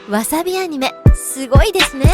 わさびアニメ、すごいですね。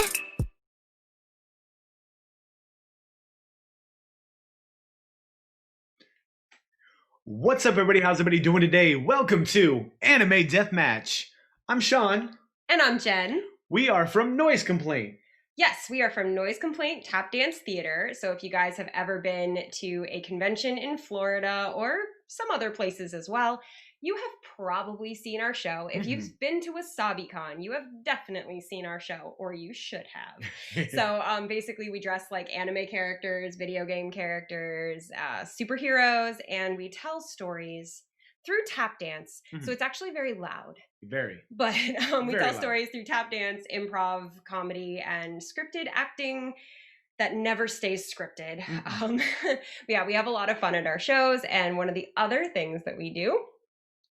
What's up, everybody? How's everybody doing today? Welcome to Anime Deathmatch. I'm Sean. And I'm Jen. We are from Noise Complaint. Yes, we are from Noise Complaint Tap Dance Theater. So if you guys have ever been to a convention in Florida or some other places as well, you have probably seen our show. If you've been to Wasabi Con, you have definitely seen our show, or you should have. So basically we dress like anime characters, video game characters, superheroes, and we tell stories through tap dance. So it's actually very loud. Very. But we Very tell loud. stories through tap dance, improv, comedy, and scripted acting that never stays scripted. Yeah, we have a lot of fun at our shows. And one of the other things that we do,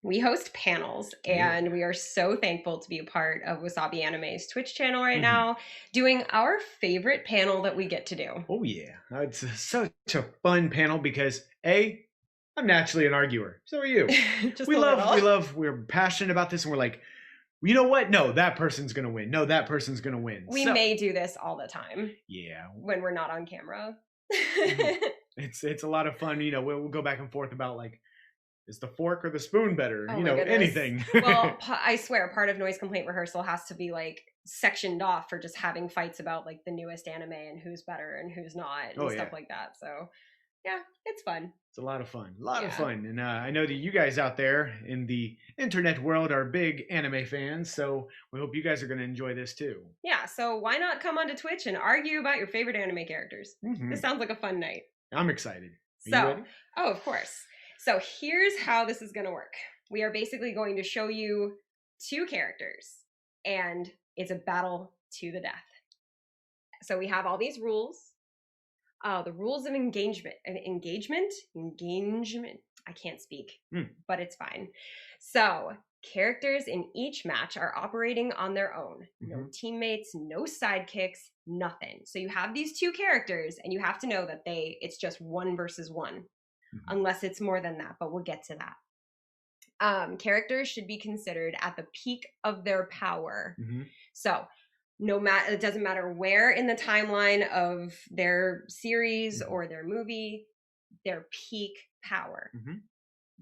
we host panels, and we are so thankful to be a part of Wasabi Anime's Twitch channel right now, doing our favorite panel that we get to do. Oh, yeah. It's such a fun panel because, I'm naturally an arguer. So are you. We're passionate about this, and we're like, you know what? No, that person's going to win. No, that person's going to win. We may do this all the time. Yeah. When we're not on camera. It's a lot of fun. You know, we'll go back and forth about, like, is the fork or the spoon better? Oh, you know, anything. Well, I swear, part of Noise Complaint rehearsal has to be, like, sectioned off for just having fights about, like, the newest anime and who's better and who's not and stuff like that. So, yeah, it's fun. It's a lot of fun. A lot of fun. And I know that you guys out there in the internet world are big anime fans, so we hope you guys are going to enjoy this too. Yeah, so why not come onto Twitch and argue about your favorite anime characters? This sounds like a fun night. I'm excited. Are you ready? Oh, of course. So here's how this is going to work. We are basically going to show you two characters, and it's a battle to the death. So we have all these rules. The rules of engagement. I can't speak, but it's fine. So characters in each match are operating on their own. No teammates, no sidekicks, nothing. So you have these two characters, and you have to know that it's just 1 versus 1. Unless it's more than that, but we'll get to that. Characters should be considered at the peak of their power. So it doesn't matter where in the timeline of their series or their movie, their peak power.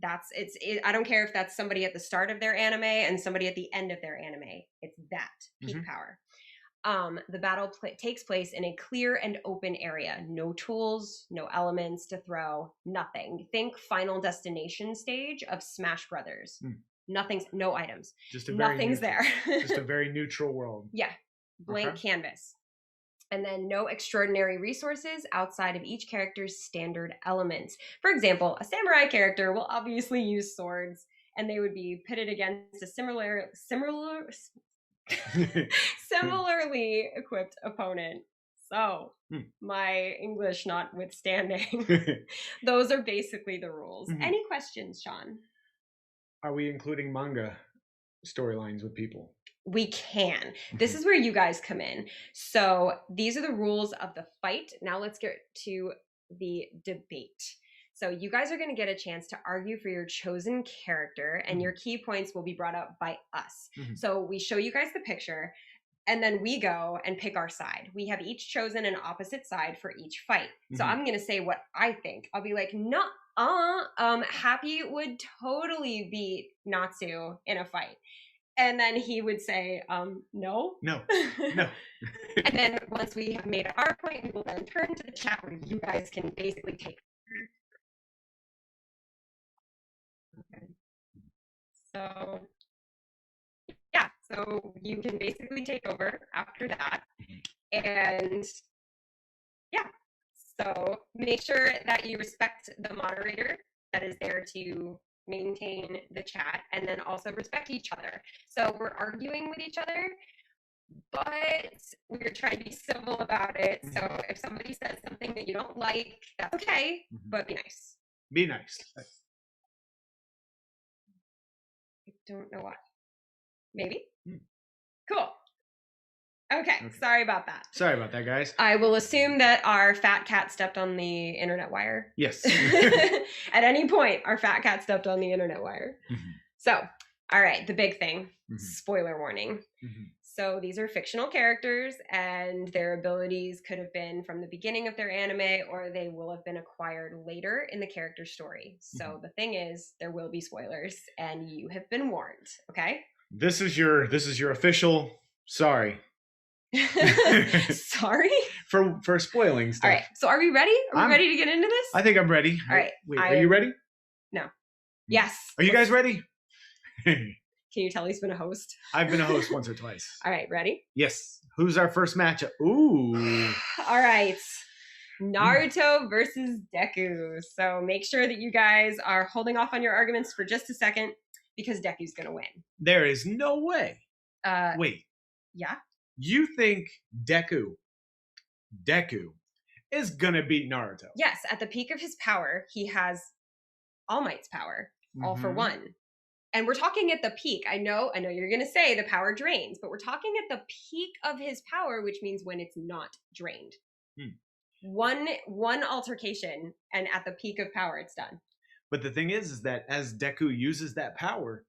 I don't care if that's somebody at the start of their anime and somebody at the end of their anime. It's that peak power. The battle takes place in a clear and open area. No tools, no elements to throw, nothing. Think Final Destination stage of Smash Brothers. No items. Nothing's there. Just a very neutral world. Yeah. Blank canvas. And then no extraordinary resources outside of each character's standard elements. For example, a samurai character will obviously use swords, and they would be pitted against a similarly equipped opponent. So, my English notwithstanding, those are basically the rules. Any questions, Sean? Are we including manga storylines with people? We can. This is where you guys come in. So, these are the rules of the fight. Now let's get to the debate. So you guys are going to get a chance to argue for your chosen character, and your key points will be brought up by us. So we show you guys the picture, and then we go and pick our side. We have each chosen an opposite side for each fight. So I'm going to say what I think. I'll be like, Happy would totally beat Natsu in a fight. And then he would say, no. No. And then once we have made our point, we will then turn to the chat where you guys can basically take. Okay. So, yeah, so you can basically take over after that. And yeah, so make sure that you respect the moderator that is there to maintain the chat, and then also respect each other. So we're arguing with each other, but we're trying to be civil about it. So if somebody says something that you don't like, that's okay, but be nice. Be nice. I don't know why. Maybe? Cool. Okay, sorry about that. Sorry about that, guys. I will assume that our fat cat stepped on the internet wire. Yes. At any point, our fat cat stepped on the internet wire. So, all right, the big thing. Spoiler warning. So these are fictional characters, and their abilities could have been from the beginning of their anime, or they will have been acquired later in the character story. So the thing is, there will be spoilers, and you have been warned. Okay. This is your official sorry. Sorry for spoiling stuff. All right. So are we ready? Are we ready to get into this? I think I'm ready. All right. Wait, are you ready? No. Yes. Are you guys ready? Can you tell he's been a host? I've been a host once or twice. All right, ready? Yes. Who's our first matchup? Ooh. All right. Naruto versus Deku. So make sure that you guys are holding off on your arguments for just a second because Deku's going to win. There is no way. Wait. Yeah? You think Deku is going to beat Naruto? Yes. At the peak of his power, he has All Might's power, all for one. And we're talking at the peak. I know you're going to say the power drains, but we're talking at the peak of his power, which means when it's not drained. One altercation, and at the peak of power, it's done. But the thing is that as Deku uses that power,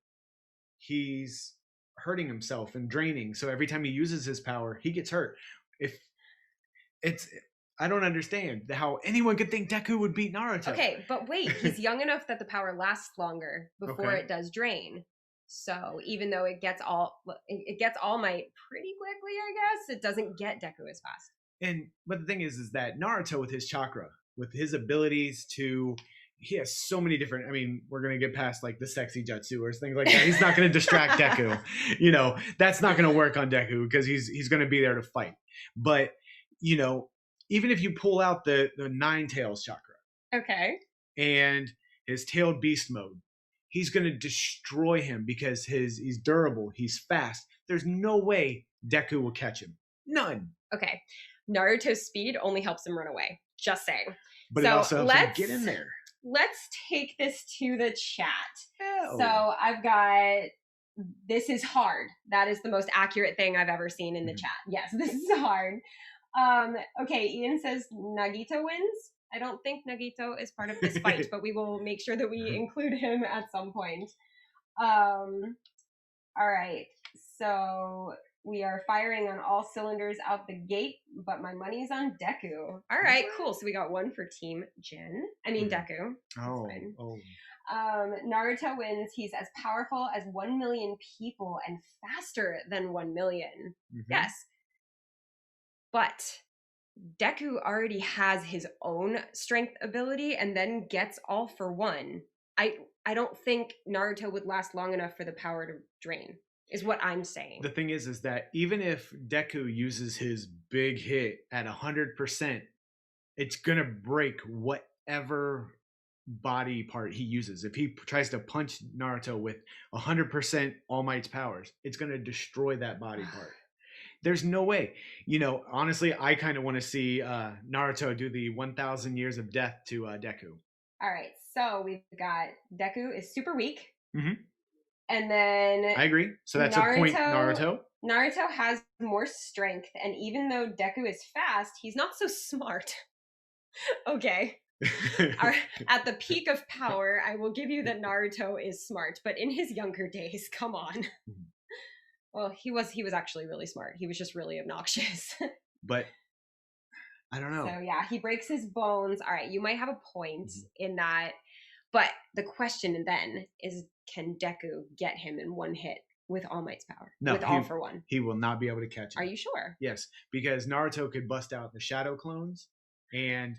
he's hurting himself and draining. So every time he uses his power, he gets hurt. I don't understand how anyone could think Deku would beat Naruto. Okay, but wait, he's young enough that the power lasts longer before it does drain. So even though it gets All Might pretty quickly, I guess, it doesn't get Deku as fast. But the thing is that Naruto with his chakra, with his abilities he has so many different, we're going to get past like the sexy jutsu or things like that. He's not going to distract Deku. That's not going to work on Deku because he's going to be there to fight. But, even if you pull out the Nine Tails chakra. Okay. And his tailed beast mode, he's going to destroy him because he's durable, he's fast. There's no way Deku will catch him. None. Okay. Naruto's speed only helps him run away. Just saying. But it also helps him get in there. Let's take this to the chat. Oh. So I've got, this is hard. That is the most accurate thing I've ever seen in the chat. Yes, this is hard. Okay, Ian says Nagito wins. I don't think Nagito is part of this fight, but we will make sure that we include him at some point. All right, so we are firing on all cylinders out the gate, but my money's on Deku. All right, cool. So we got one for Team Deku. Oh. Naruto wins. He's as powerful as 1 million people and faster than 1 million. Yes. But Deku already has his own strength ability and then gets all for one. I don't think Naruto would last long enough for the power to drain, is what I'm saying. The thing is that even if Deku uses his big hit at 100%, it's going to break whatever body part he uses. If he tries to punch Naruto with 100% All Might's powers, it's going to destroy that body part. There's no way. Honestly, I kind of want to see Naruto do the 1,000 years of death to Deku. All right. So we've got Deku is super weak. Mm-hmm. And then I agree. So that's a point, Naruto. Naruto has more strength. And even though Deku is fast, he's not so smart. Okay. At the peak of power, I will give you that Naruto is smart. But in his younger days, come on. Well, he was actually really smart. He was just really obnoxious. But I don't know. So yeah, he breaks his bones. All right, you might have a point in that. But the question then is, can Deku get him in one hit with All Might's power? No, with all for one. He will not be able to catch him. Are you sure? Yes, because Naruto could bust out the shadow clones and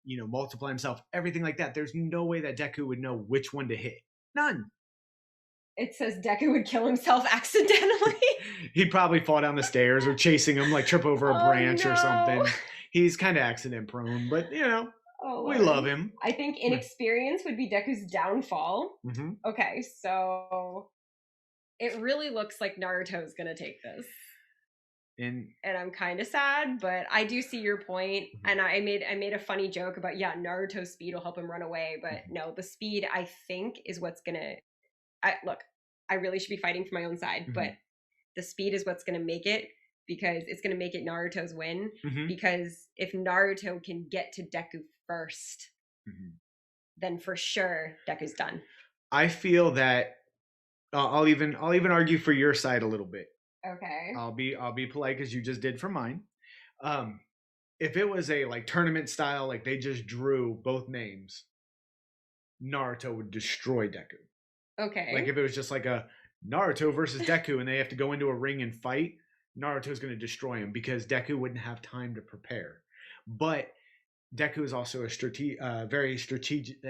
multiply himself, everything like that. There's no way that Deku would know which one to hit. None. It says Deku would kill himself accidentally. He'd probably fall down the stairs or chasing him, like trip over a branch or something. He's kind of accident prone, but we love him. I think inexperience would be Deku's downfall. Mm-hmm. Okay, so it really looks like Naruto's gonna take this. And I'm kind of sad, but I do see your point. And I made a funny joke about, Naruto's speed will help him run away, but no, the speed I think is what's gonna. I really should be fighting for my own side, but the speed is what's going to make it, because it's going to make it Naruto's win. Because if Naruto can get to Deku first, then for sure Deku's done. I feel that I'll even argue for your side a little bit. Okay. I'll be polite because you just did for mine. If it was a like tournament style, like they just drew both names, Naruto would destroy Deku. Okay. Like if it was just like a Naruto versus Deku and they have to go into a ring and fight, Naruto's going to destroy him because Deku wouldn't have time to prepare. But Deku is also a very strategic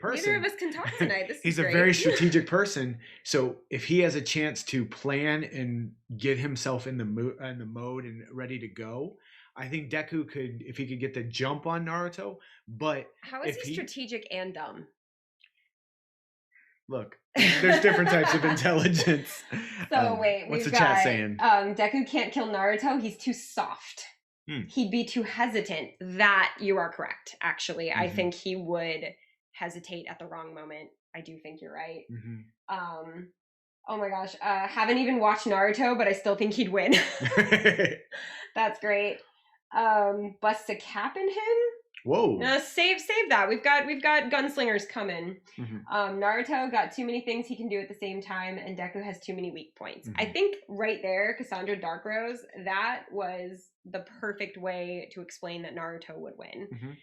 person. Neither of us can talk tonight. This He's is a great. very strategic person. So if he has a chance to plan and get himself in the mode and ready to go, I think Deku could, if he could get the jump on Naruto. But how is he strategic and dumb? Look, there's different types of intelligence. So wait, what's the chat saying? Deku can't kill Naruto. He's too soft. He'd be too hesitant. That you are correct. Actually, I think he would hesitate at the wrong moment. I do think you're right. Oh my gosh, haven't even watched Naruto, but I still think he'd win. That's great. Busts a cap in him. Whoa. No, save that. We've got gunslingers coming. Naruto got too many things he can do at the same time, and Deku has too many weak points. I think right there, Cassandra Darkrose, that was the perfect way to explain that Naruto would win.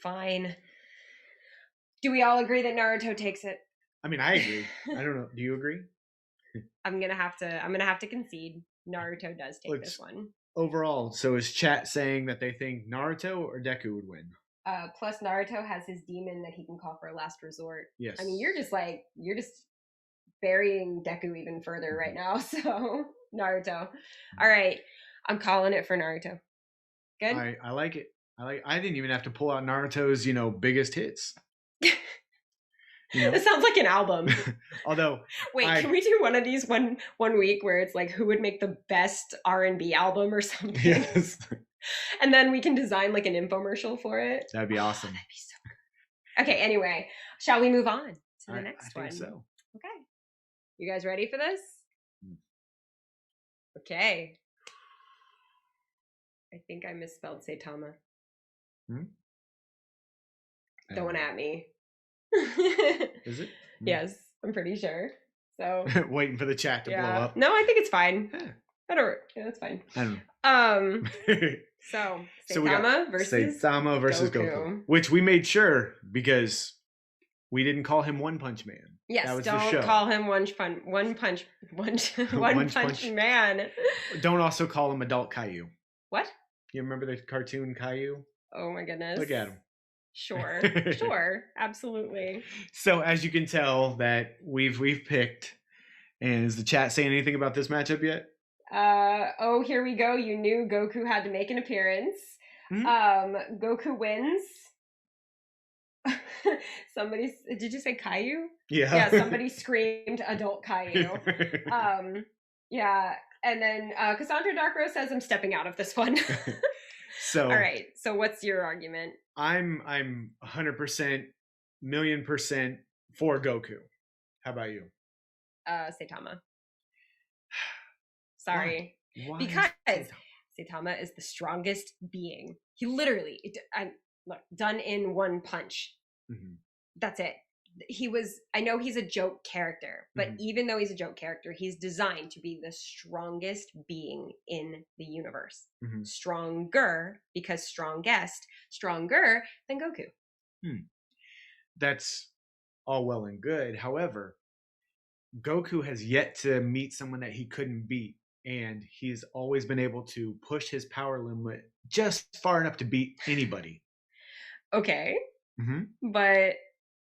Fine. Do we all agree that Naruto takes it? I mean, I agree. I don't know. Do you agree? I'm gonna have to concede. Naruto does take this one. Overall, so is chat saying that they think Naruto or Deku would win? Plus Naruto has his demon that he can call for a last resort. Yes. I mean, you're just burying Deku even further right now. So Naruto. All right, I'm calling it for Naruto. Good. I like it. I didn't even have to pull out Naruto's biggest hits. It sounds like an album. Although, wait, can we do one of these one week where it's like who would make the best R&B album or something? Yes. And then we can design like an infomercial for it. That'd be awesome. That'd be so good. Okay, anyway, shall we move on to the next one? I think so. Okay. You guys ready for this? Okay. I think I misspelled Saitama. Don't at me. Is it? Yes, I'm pretty sure. So waiting for the chat to blow up. No, I think it's fine. Yeah. That's fine. I don't know. So Saitama versus Goku, which we made sure because we didn't call him One Punch Man. Yes, that was don't the show. Call him One Punch Man. Don't also call him Adult Caillou. What? You remember the cartoon Caillou? Oh my goodness! Look at him. Sure, absolutely. So as you can tell that we've picked, and is the chat saying anything about this matchup yet? Oh, here we go. You knew Goku had to make an appearance. Goku wins. Somebody, did you say Caillou? Yeah. Yeah, somebody screamed adult Caillou. Yeah, and then Cassandra Darkrose says I'm stepping out of this one. So all right. So what's your argument? I'm 100%, million% for Goku. How about you? Saitama. Sorry. Why because Saitama is the strongest being. He literally, done in one punch. That's it. I know he's a joke character, but even though he's a joke character, he's designed to be the strongest being in the universe. Stronger, because stronger than Goku. That's all well and good. However, Goku has yet to meet someone that he couldn't beat, and he's always been able to push his power limit just far enough to beat anybody. Okay. But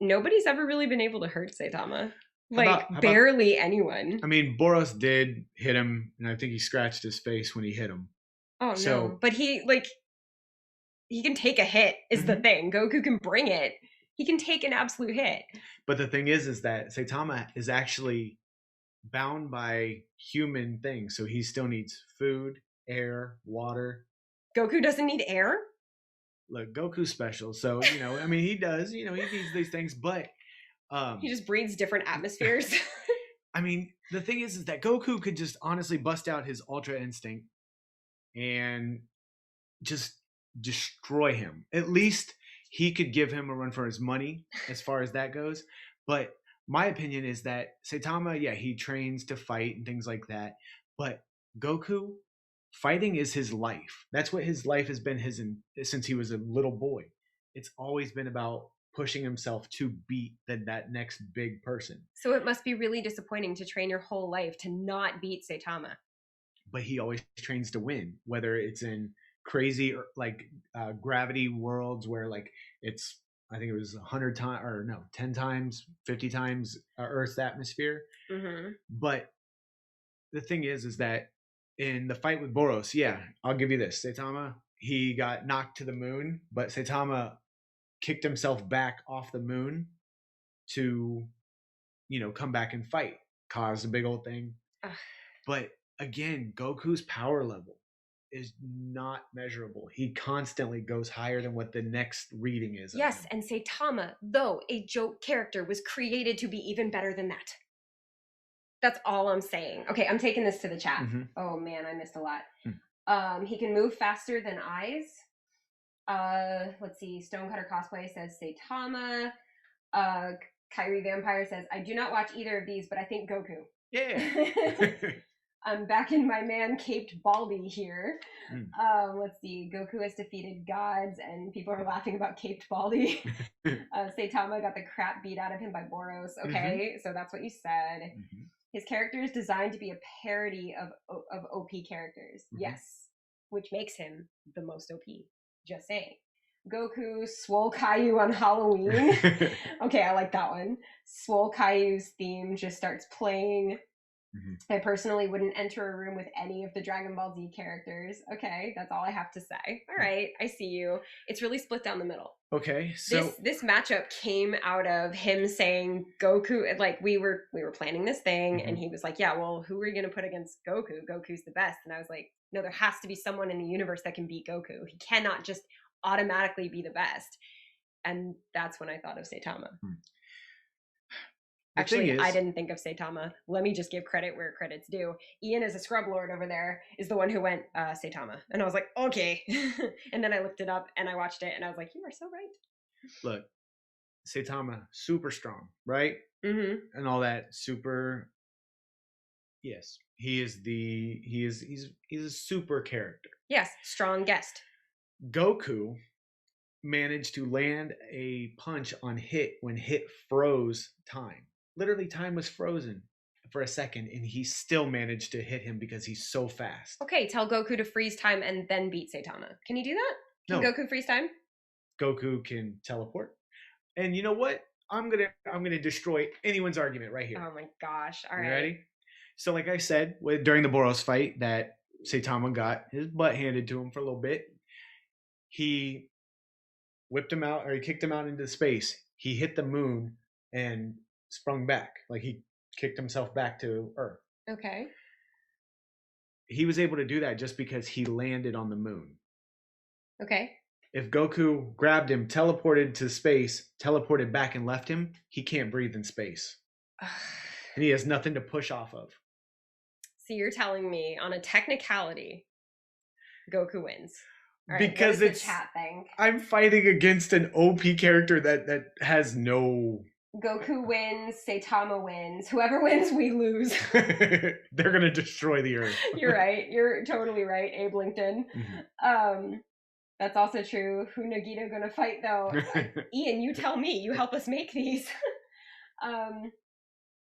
nobody's ever really been able to hurt Saitama. Barely anyone. I mean, Boros did hit him, and I think he scratched his face when he hit him. Oh, no. But he can take a hit, is the thing. Goku can bring it. He can take an absolute hit. But the thing is that Saitama is actually bound by human things. So he still needs food, air, water. Goku doesn't need air? Look, Goku's special. So, I mean, he does, he needs these things, but he just breathes different atmospheres. I mean, the thing is that Goku could just honestly bust out his Ultra Instinct and just destroy him. At least he could give him a run for his money as far as that goes. But my opinion is that Saitama, yeah, he trains to fight and things like that, but Goku, fighting is his life. That's what his life has been since he was a little boy. It's always been about pushing himself to beat that next big person. So it must be really disappointing to train your whole life to not beat Saitama. But he always trains to win, whether it's in crazy gravity worlds where like it's, I think it was 100 times, or no, 10 times, 50 times Earth's atmosphere. Mm-hmm. But the thing is that in the fight with Boros, yeah, I'll give you this. Saitama, he got knocked to the moon, but Saitama kicked himself back off the moon to, come back and fight, caused a big old thing. Ugh. But again, Goku's power level is not measurable. He constantly goes higher than what the next reading is. Yes, and Saitama, though a joke character, was created to be even better than that. That's all I'm saying. Okay, I'm taking this to the chat. Mm-hmm. Oh man, I missed a lot. Mm. He can move faster than eyes. Let's see. Stonecutter Cosplay says Saitama. Kyrie Vampire says, I do not watch either of these, but I think Goku. Yeah. I'm back in my man Caped Baldy here. Let's see. Goku has defeated gods, and people are laughing about Caped Baldy. Saitama got the crap beat out of him by Boros. Okay, so that's what you said. Mm-hmm. His character is designed to be a parody of OP characters. Mm-hmm. Yes, which makes him the most OP. Just saying. Goku, Swole Caillou on Halloween. Okay, I like that one. Swole Caillou's theme just starts playing. Mm-hmm. I personally wouldn't enter a room with any of the Dragon Ball Z characters. Okay, that's all I have to say. All right, I see you. It's really split down the middle. Okay, so this matchup came out of him saying Goku. Like we were planning this thing, mm-hmm. and he was like, "Yeah, well, who are you going to put against Goku? Goku's the best." And I was like, "No, there has to be someone in the universe that can beat Goku. He cannot just automatically be the best." And that's when I thought of Saitama. Actually, I didn't think of Saitama. Let me just give credit where credit's due. Ian is a scrub lord over there, is the one who went Saitama. And I was like, okay. And then I looked it up and I watched it and I was like, you are so right. Look, Saitama, super strong, right? Mm-hmm. And all that super. Yes, he's a super character. Yes, strong guest. Goku managed to land a punch on Hit when Hit froze time. Literally, time was frozen for a second, and he still managed to hit him because he's so fast. Okay, tell Goku to freeze time and then beat Saitama. Can you do that? Can Goku freeze time? Goku can teleport. And you know what? I'm gonna destroy anyone's argument right here. Oh my gosh! All right. You ready? So, like I said, during the Boros fight, that Saitama got his butt handed to him for a little bit. He whipped him out, or he kicked him out into space. He hit the moon and sprung back. Like he kicked himself back to Earth. Okay. He was able to do that just because he landed on the moon. Okay. If Goku grabbed him, teleported to space, teleported back and left him, he can't breathe in space. And he has nothing to push off of. So you're telling me on a technicality, Goku wins. Right, because it's the chat thing. I'm fighting against an OP character that has no. Goku wins, Saitama wins. Whoever wins, we lose. They're gonna destroy the Earth. You're right. You're totally right, Abe Lincoln. Mm-hmm. That's also true. Who Nagito gonna fight though? Ian, you tell me. You help us make these.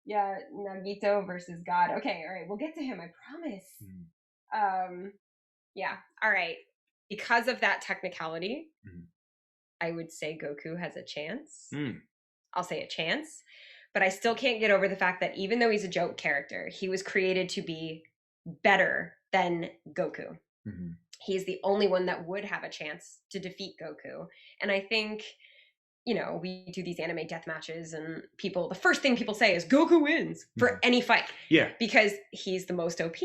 Yeah, Nagito versus God. Okay, all right. We'll get to him. I promise. Yeah. All right. Because of that technicality, I would say Goku has a chance. I'll say a chance. But I still can't get over the fact that even though he's a joke character, he was created to be better than Goku. Mm-hmm. He's the only one that would have a chance to defeat Goku. And I think, we do these anime death matches and the first thing people say is Goku wins for any fight. Yeah. Because he's the most OP.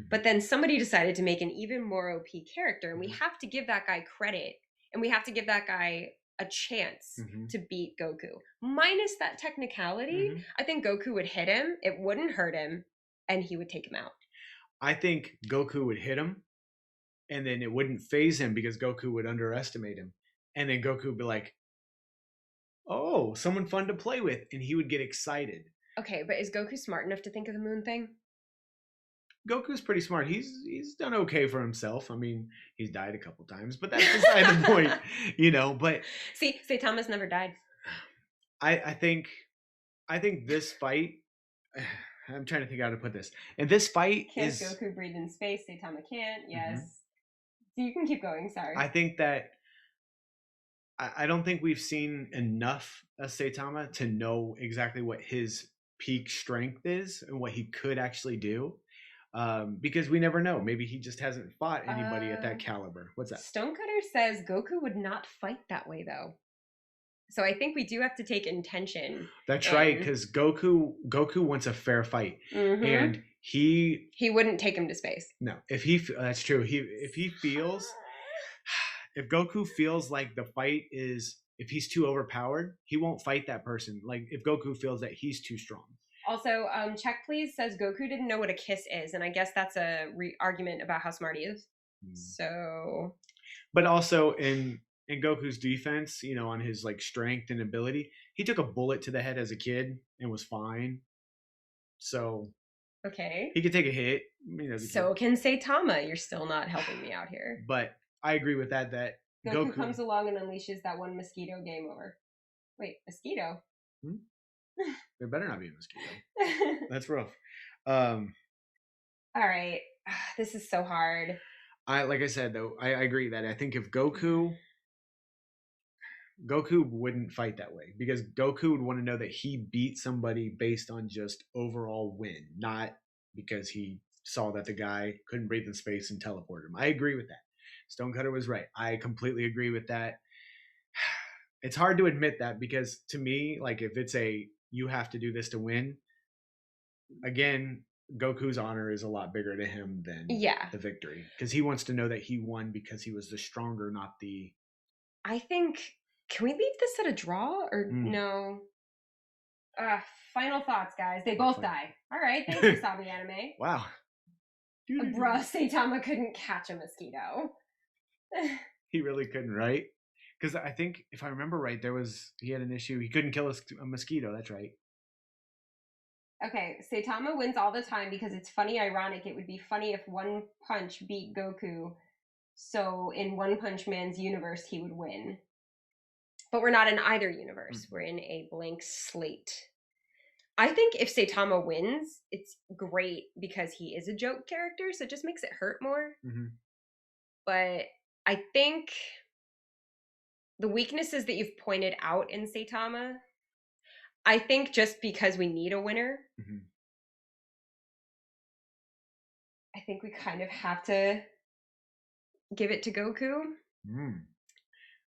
But then somebody decided to make an even more OP character, and we have to give that guy credit, and we have to give that guy a chance to beat Goku. Minus that technicality, I think Goku would hit him, it wouldn't hurt him, and he would take him out. I think Goku would hit him, and then it wouldn't phase him because Goku would underestimate him. And then Goku would be like, oh, someone fun to play with, and he would get excited. Okay, but is Goku smart enough to think of the moon thing? Goku's pretty smart. He's done okay for himself. I mean, he's died a couple times, but that's beside the point, But see, Saitama's never died. I think this fight. I'm trying to think how to put this. And this fight can't Goku breathe in space? Saitama can't. Yes. So you can keep going. Sorry. I think that I don't think we've seen enough of Saitama to know exactly what his peak strength is and what he could actually do. Because we never know. Maybe he just hasn't fought anybody at that caliber. What's that? Stonecutter says Goku would not fight that way, though. So I think we do have to take intention. That's right, because Goku wants a fair fight, and he wouldn't take him to space. No, that's true. If Goku feels like the fight is, if he's too overpowered, he won't fight that person. Like if Goku feels that he's too strong. Also, Check Please says Goku didn't know what a kiss is, and I guess that's a argument about how smart he is. So, but also in Goku's defense, on his like strength and ability, he took a bullet to the head as a kid and was fine. So, okay, he could take a hit. So can Saitama. You're still not helping me out here. But I agree with that. That Goku comes along and unleashes that one mosquito. Game over. Wait, mosquito? There better not be a mosquito. That's rough. All right. This is so hard. Like I said, though, I agree that I think if Goku wouldn't fight that way, because Goku would want to know that he beat somebody based on just overall win, not because he saw that the guy couldn't breathe in space and teleported him. I agree with that. Stonecutter was right. I completely agree with that. It's hard to admit that, because to me, like if it's you have to do this to win, again, Goku's honor is a lot bigger to him than the victory, because he wants to know that he won because he was the stronger, not the. I think, can we leave this at a draw or no? Final thoughts, guys. They both die. All right, thanks, Wasabi Anime. Wow. Bruh, Saitama couldn't catch a mosquito. He really couldn't, right? Because I think, if I remember right, he had an issue. He couldn't kill a mosquito. That's right. Okay, Saitama wins all the time because it's funny, ironic. It would be funny if One Punch beat Goku. So in One Punch Man's universe, he would win. But we're not in either universe. We're in a blank slate. I think if Saitama wins, it's great because he is a joke character, so it just makes it hurt more. But I think the weaknesses that you've pointed out in Saitama, I think just because we need a winner, I think we kind of have to give it to Goku.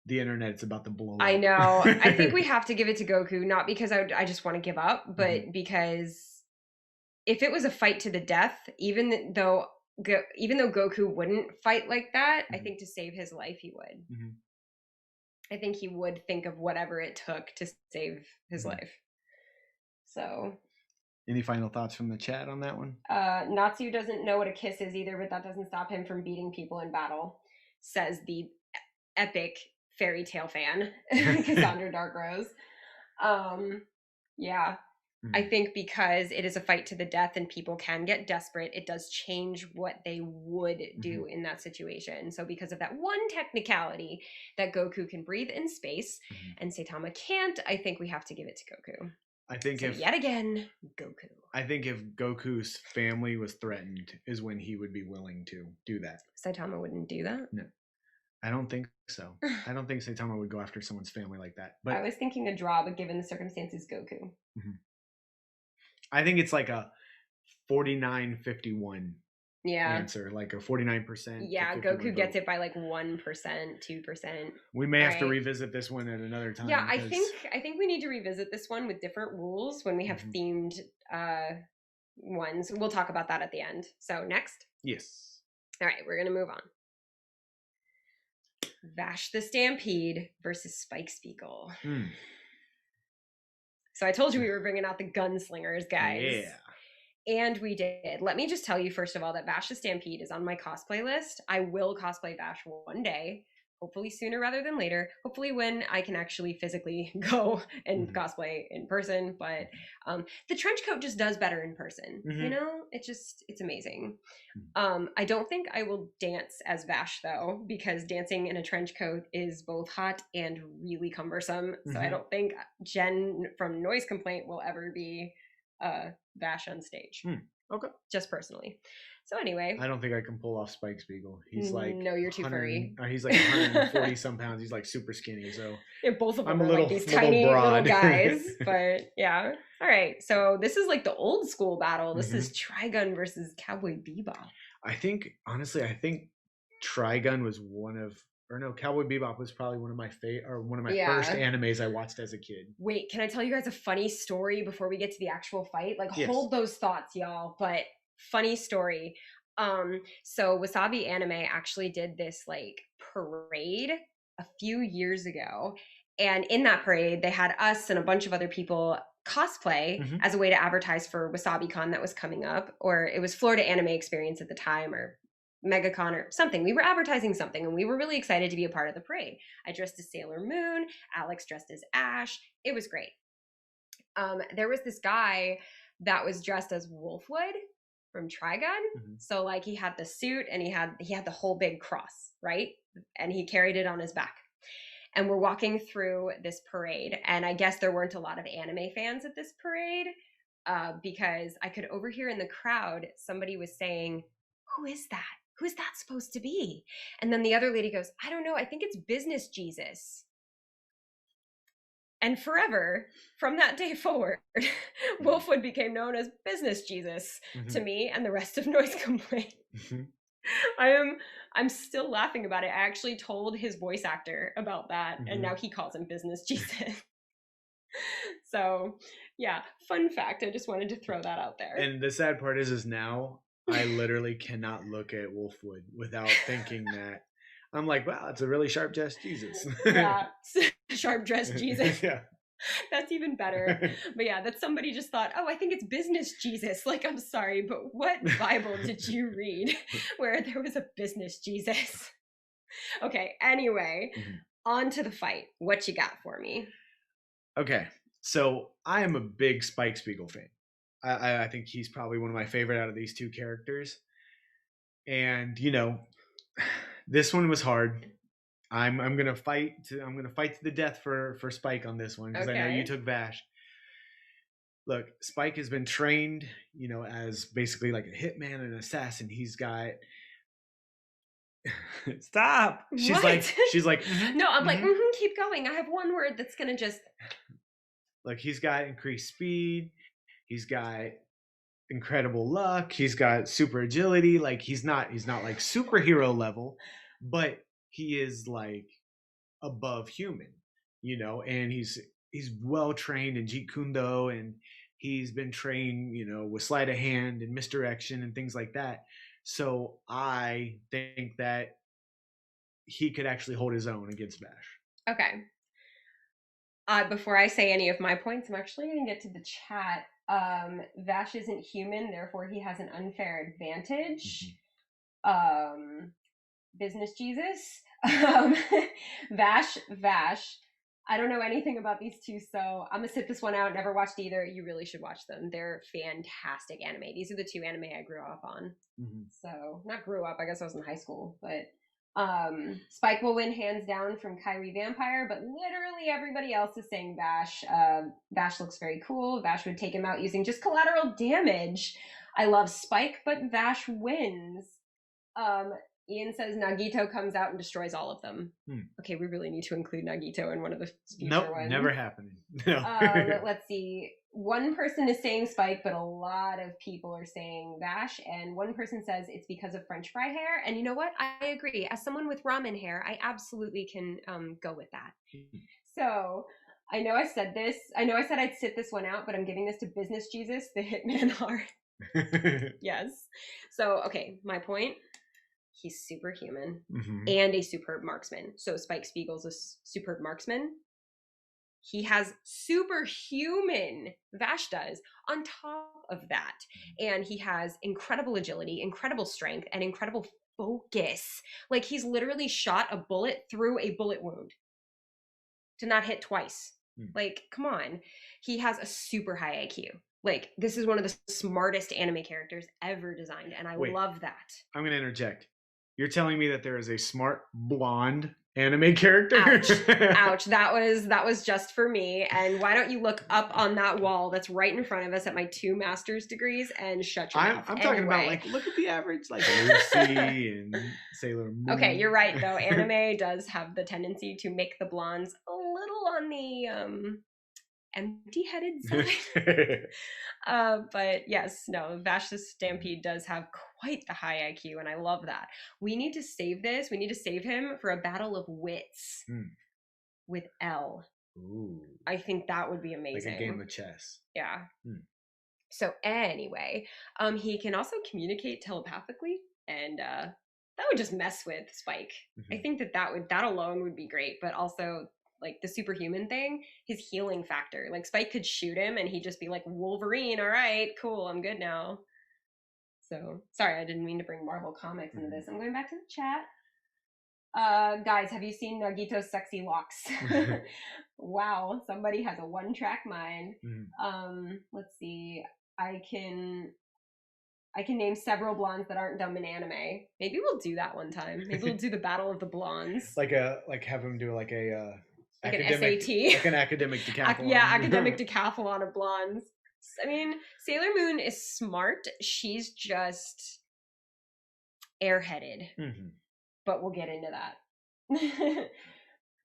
The internet's about to blow up. I know. I think we have to give it to Goku, not because I just want to give up, but because if it was a fight to the death, even though Goku wouldn't fight like that, I think to save his life he would. I think he would think of whatever it took to save his life. So, any final thoughts from the chat on that one? Natsu doesn't know what a kiss is either, but that doesn't stop him from beating people in battle, says the epic fairy tale fan, Cassandra Dark Rose. Yeah. I think because it is a fight to the death and people can get desperate, it does change what they would do in that situation. So because of that one technicality that Goku can breathe in space and Saitama can't, I think we have to give it to Goku. I think yet again, Goku. I think if Goku's family was threatened is when he would be willing to do that. Saitama wouldn't do that? No. I don't think so. I don't think Saitama would go after someone's family like that. But I was thinking a draw, but given the circumstances, Goku. I think it's like a 49-51 answer, like a 49%. Yeah, Goku gets it by like 1%, 2%. We may have to revisit this one at another time. Yeah, I think we need to revisit this one with different rules when we have themed ones. We'll talk about that at the end. So next? Yes. All right, we're going to move on. Vash the Stampede versus Spike Spiegel. So I told you we were bringing out the gunslingers, guys. Yeah. And we did. Let me just tell you, first of all, that Vash the Stampede is on my cosplay list. I will cosplay Vash one day. hopefully sooner rather than later. Hopefully when I can actually physically go and cosplay in person. But the trench coat just does better in person. You know, it's amazing. I don't think I will dance as Vash though, because dancing in a trench coat is both hot and really cumbersome. So I don't think Jen from Noise Complaint will ever be Vash on stage. Okay. Just personally. So anyway, I don't think I can pull off Spike Spiegel. He's like no, you're too furry. He's like 140 some pounds. He's like super skinny. So yeah, both of them I'm are like these tiny little guys. But yeah. All right. So this is like the old school battle. This is Trigun versus Cowboy Bebop. I think Trigun was Cowboy Bebop was probably one of my first animes I watched as a kid. Wait, can I tell you guys a funny story before we get to the actual fight? Like, yes. Hold those thoughts, y'all. But funny story. So Wasabi Anime actually did this like parade a few years ago, and in that parade they had us and a bunch of other people cosplay as a way to advertise for WasabiCon that was coming up, or it was Florida Anime Experience at the time, or MegaCon or something. We were advertising something and we were really excited to be a part of the parade. I dressed as Sailor Moon, Alex dressed as Ash. It was great. There was this guy that was dressed as Wolfwood from Trigun. So like he had the suit and he had the whole big cross, right? And he carried it on his back. And we're walking through this parade, and I guess there weren't a lot of anime fans at this parade, because I could overhear in the crowd somebody was saying, "Who is that? Who is that supposed to be?" And then the other lady goes, "I don't know. I think it's Business Jesus." And forever, from that day forward, Wolfwood became known as Business Jesus to me and the rest of Noise Complaint. I'm still laughing about it. I actually told his voice actor about that, and now he calls him Business Jesus. So, yeah, fun fact. I just wanted to throw that out there. And the sad part is now I literally cannot look at Wolfwood without thinking that. I'm like, wow, it's a really sharp dressed Jesus. Yeah, sharp dressed Jesus. Yeah. That's even better. But yeah, that somebody just thought, oh, I think it's Business Jesus. Like, I'm sorry, but what Bible did you read where there was a Business Jesus? Okay, anyway, on to the fight. What you got for me? Okay, so I am a big Spike Spiegel fan. I think he's probably one of my favorite out of these two characters. And, you know, this one was hard. I'm gonna fight to the death for Spike on this one, because I know you took Vash. Look, Spike has been trained, you know, as basically like a hitman and an assassin. He's got stop. She's like no, I'm like keep going. I have one word that's gonna just like, he's got increased speed. He's got incredible luck. He's got super agility. Like he's not like superhero level, but he is like above human, you know, and he's well trained in Jeet Kune Do, and he's been trained, you know, with sleight of hand and misdirection and things like that. So I think that he could actually hold his own against Vash. Okay. Before I say any of my points, I'm actually going to get to the chat. Vash isn't human, therefore he has an unfair advantage. Business Jesus. Vash. I don't know anything about these two, so I'm gonna sit this one out. Never watched either. You really should watch them. They're fantastic anime. These are the two anime I grew up on. So, not grew up, I guess I was in high school, but Spike will win hands down from Kyrie Vampire, but literally everybody else is saying Vash. Vash looks very cool. Vash would take him out using just collateral damage. I love Spike, but Vash wins. Ian says Nagito comes out and destroys all of them. Okay, we really need to include Nagito in one of the future ones. Never happening. No. Let's see. One person is saying Spike, but a lot of people are saying Vash, and one person says it's because of French fry hair. And you know what? I agree. As someone with ramen hair, I absolutely can go with that. So I know I said this. I know I said I'd sit this one out, but I'm giving this to Business Jesus, the Hitman Heart. Yes. So, okay, my point. He's superhuman and a superb marksman. So Spike Spiegel's a superb marksman. He has superhuman, Vash does, on top of that. And he has incredible agility, incredible strength, and incredible focus. Like he's literally shot a bullet through a bullet wound to not hit twice. Like, come on. He has a super high IQ. Like, this is one of the smartest anime characters ever designed, and I love that. I'm going to interject. You're telling me that there is a smart blonde anime character? Ouch. Ouch. That was just for me. And why don't you look up on that wall that's right in front of us at my 2 master's degrees and shut your mouth. I'm talking about, like, look at the average, like, Lucy and Sailor Moon. Okay, you're right, though. Anime does have the tendency to make the blondes a little on the empty-headed side. But yes, no, Vash the Stampede does have quite the high IQ, and I love that. We need to save this. We need to save him for a battle of wits with L. Ooh. I think that would be amazing. Like a game of chess. Yeah. So anyway, he can also communicate telepathically, and that would just mess with Spike. I think that alone would be great, but also like the superhuman thing, his healing factor. Like Spike could shoot him and he'd just be like, Wolverine, all right, cool, I'm good now. So, sorry, I didn't mean to bring Marvel Comics into this. I'm going back to the chat. Guys, have you seen Nagito's sexy locks? Wow, somebody has a one-track mind. Let's see. I can name several blondes that aren't dumb in anime. Maybe we'll do that one time. Maybe we'll do the Battle of the Blondes. Like have him do like a like an SAT. Like an academic decathlon. Yeah, academic decathlon of blondes. I mean, Sailor Moon is smart. She's just airheaded. But we'll get into that.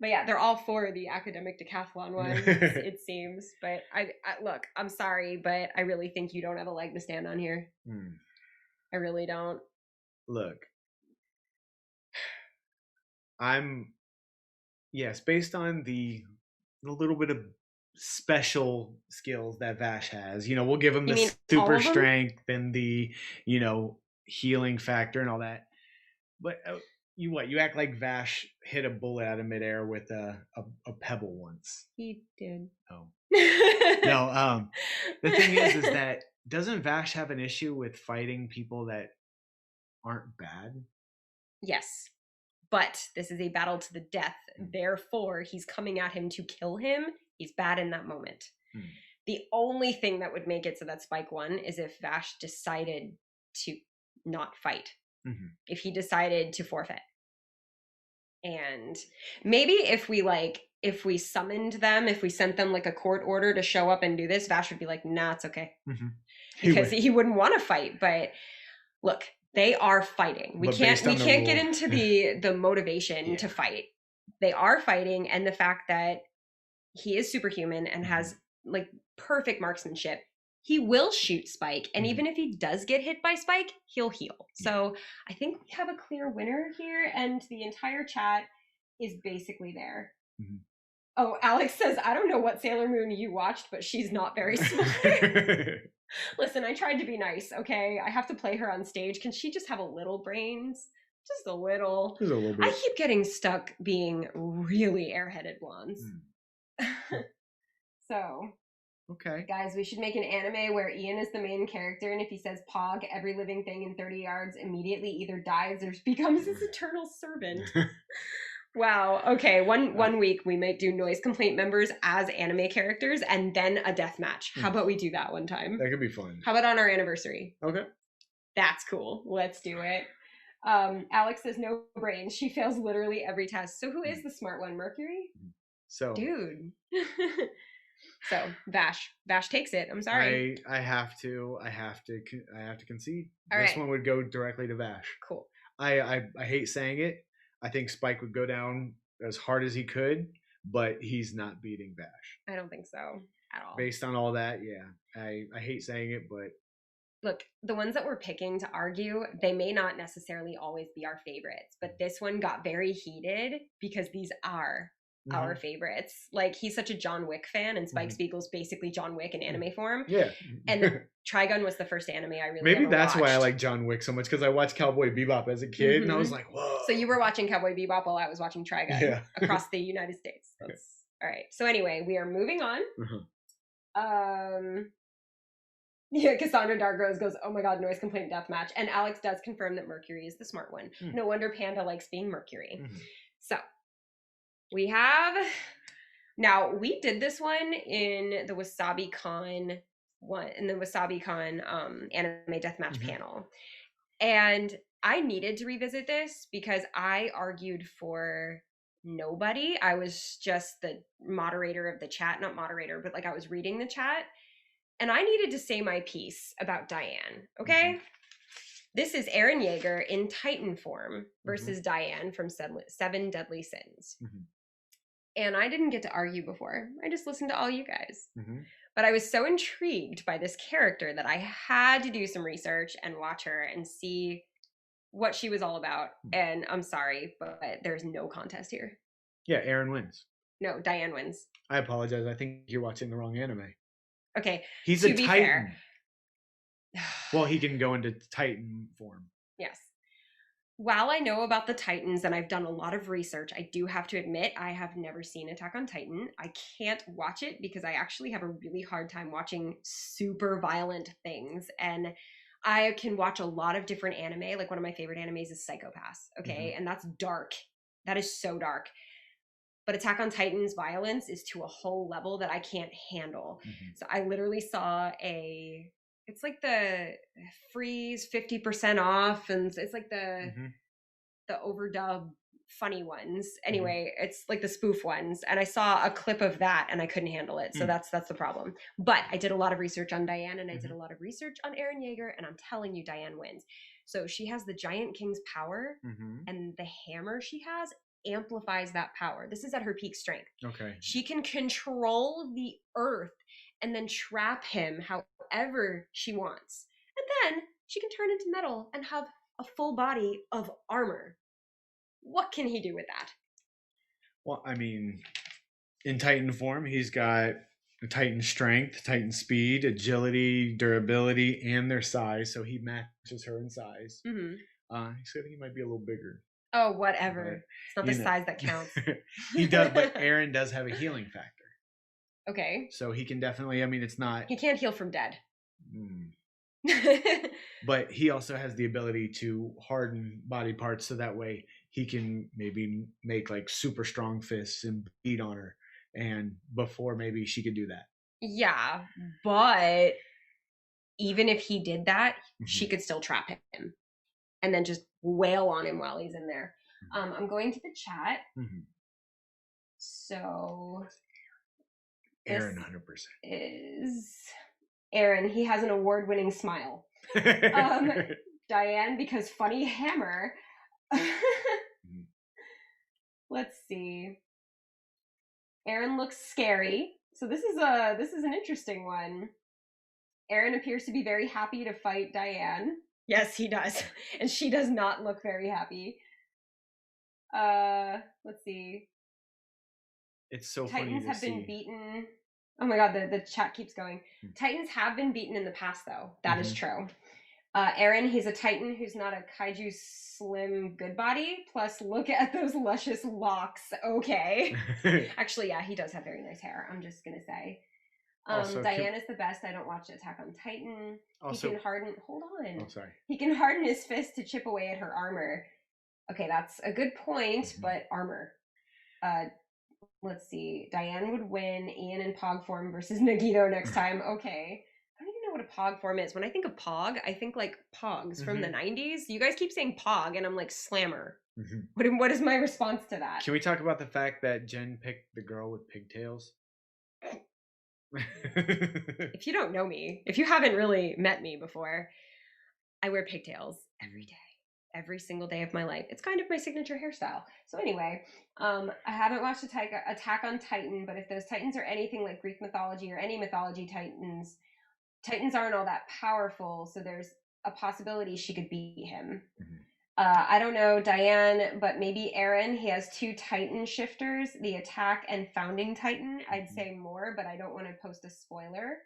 But yeah, they're all for the academic decathlon ones, it seems. But I look, I'm sorry, but I really think you don't have a leg to stand on here. I really don't. Look, yes, based on the little bit of special skills that Vash has, we'll give him the super strength and the, healing factor and all that. But you act like Vash hit a bullet out of midair with a pebble once. He did. Oh. No, the thing is that doesn't Vash have an issue with fighting people that aren't bad? Yes. But this is a battle to the death. Therefore, he's coming at him to kill him. He's bad in that moment. The only thing that would make it so that Spike won is if Vash decided to not fight. If he decided to forfeit. And maybe if we summoned them, if we sent them like a court order to show up and do this, Vash would be like, nah, it's okay. Because he wouldn't want to fight. But look, they are fighting. We can't get into the motivation to fight. They are fighting, and the fact that he is superhuman and has like perfect marksmanship, he will shoot Spike, and even if he does get hit by Spike, he'll heal. So I think we have a clear winner here, and the entire chat is basically there. Oh, Alex says, I don't know what Sailor Moon you watched, but she's not very smart. Listen, I tried to be nice, okay? I have to play her on stage. Can she just have a little brains? Just a little. Just a little bit. I keep getting stuck being really airheaded blondes. So, okay, guys, we should make an anime where Ian is the main character, and if he says Pog, every living thing in 30 yards immediately either dies or becomes his eternal servant. Wow. Okay. One week we might do Noise Complaint members as anime characters and then a death match. How about we do that one time? That could be fun. How about on our anniversary? Okay. That's cool. Let's do it. Alex says no brains. She fails literally every test. So who is the smart one? Mercury? So. Dude. So Vash takes it. I'm sorry. I have to concede. All this right. one would go directly to Vash. Cool. I hate saying it. I think Spike would go down as hard as he could, but he's not beating Vash. I don't think so at all. Based on all that, yeah. I hate saying it, but look, the ones that we're picking to argue, they may not necessarily always be our favorites, but this one got very heated because these are our favorites. Like, he's such a John Wick fan, and Spike Spiegel's basically John Wick in anime form. Yeah. And Trigun was the first anime I really maybe that's watched. why I like John Wick so much, because I watched Cowboy Bebop as a kid, and I was like, whoa. So you were watching Cowboy Bebop while I was watching Trigun across the United States. All right. So anyway, we are moving on. Yeah, Cassandra Dark goes, oh my god, noise complaint deathmatch. And Alex does confirm that Mercury is the smart one. No wonder Panda likes being Mercury. So, we have... Now, we did this one in the Wasabi Con anime deathmatch panel. And I needed to revisit this because I argued for nobody. I was just the moderator of the chat, not moderator, but like I was reading the chat. And I needed to say my piece about Diane, okay? This is Eren Yeager in Titan form versus Diane from Seven Deadly Sins. And I didn't get to argue before. I just listened to all you guys. But I was so intrigued by this character that I had to do some research and watch her and see what she was all about. And I'm sorry, but there's no contest here. Yeah, Eren wins. No, Diane wins. I apologize. I think you're watching the wrong anime. Okay. He's to a be Titan. Fair. Well, he can go into Titan form. Yes. While I know about the Titans and I've done a lot of research, I do have to admit I have never seen Attack on Titan. I can't watch it because I actually have a really hard time watching super violent things. And I can watch a lot of different anime. Like one of my favorite animes is Psycho-Pass. Okay. And that's dark. That is so dark. But Attack on Titan's violence is to a whole level that I can't handle. So I literally saw it's like the freeze 50% off, and it's like the overdub funny ones. Anyway, it's like the spoof ones. And I saw a clip of that and I couldn't handle it. So that's the problem. But I did a lot of research on Diane and I did a lot of research on Eren Yeager, and I'm telling you, Diane wins. So she has the Giant King's power, and the hammer she has amplifies that power. This is at her peak strength. Okay. She can control the earth and then trap him however she wants. And then she can turn into metal and have a full body of armor. What can he do with that? Well, I mean, in Titan form, he's got Titan strength, Titan speed, agility, durability, and their size. So he matches her in size. Except he might be a little bigger. Oh, whatever. It's not the size that counts. He does, but Eren does have a healing factor. Okay. So he can definitely, I mean, it's not... He can't heal from dead. But he also has the ability to harden body parts so that way he can maybe make like super strong fists and beat on her. And before maybe she could do that. Yeah, but even if he did that, she could still trap him and then just wail on him while he's in there. I'm going to the chat. So Eren 100% is Eren. He has an award-winning smile. Diane, because funny hammer. Let's see. Eren looks scary. So this is an interesting one. Eren appears to be very happy to fight Diane. Yes, he does. And she does not look very happy. Let's see. It's so Titans funny to have see. been beaten. Oh my god, the chat keeps going. Titans have been beaten in the past, though. That is true. Eren, he's a Titan who's not a kaiju slim good body. Plus, look at those luscious locks. Okay. Actually, yeah, he does have very nice hair. I'm just gonna say. Diane is the best. I don't watch Attack on Titan. Also, he can harden... Hold on. Oh, sorry. He can harden his fist to chip away at her armor. Okay, that's a good point, but armor. Let's see. Diane would win Ian in Pog form versus Nagito next time. Okay. I don't even know what a Pog form is. When I think of Pog, I think like Pogs from the 90s. You guys keep saying Pog, and I'm like, Slammer. What is my response to that? Can we talk about the fact that Jen picked the girl with pigtails? If you don't know me, if you haven't really met me before, I wear pigtails every day. Every single day of my life. It's kind of my signature hairstyle. So anyway, I haven't watched Attack on Titan, but if those Titans are anything like Greek mythology or any mythology Titans aren't all that powerful, so there's a possibility she could beat him. I don't know Diane, but maybe Eren. He has 2 Titan shifters, the Attack and Founding Titan. I'd say more, but I don't want to post a spoiler.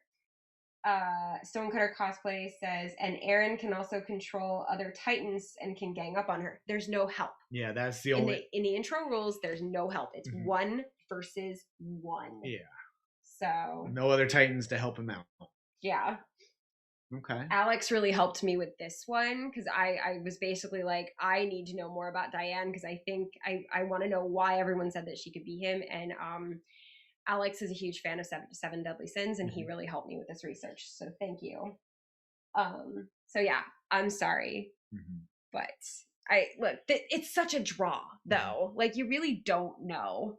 Stonecutter Cosplay says, and Eren can also control other Titans and can gang up on her. There's no help. Yeah, that's the only... In the intro rules, there's no help. It's 1 versus 1. Yeah. So... no other Titans to help him out. Yeah. Okay. Alex really helped me with this one because I was basically like, I need to know more about Diane because I think I want to know why everyone said that she could be him. And Alex is a huge fan of Seven Deadly Sins, and he really helped me with this research. So thank you. So yeah, I'm sorry, but it's such a draw though. Like you really don't know.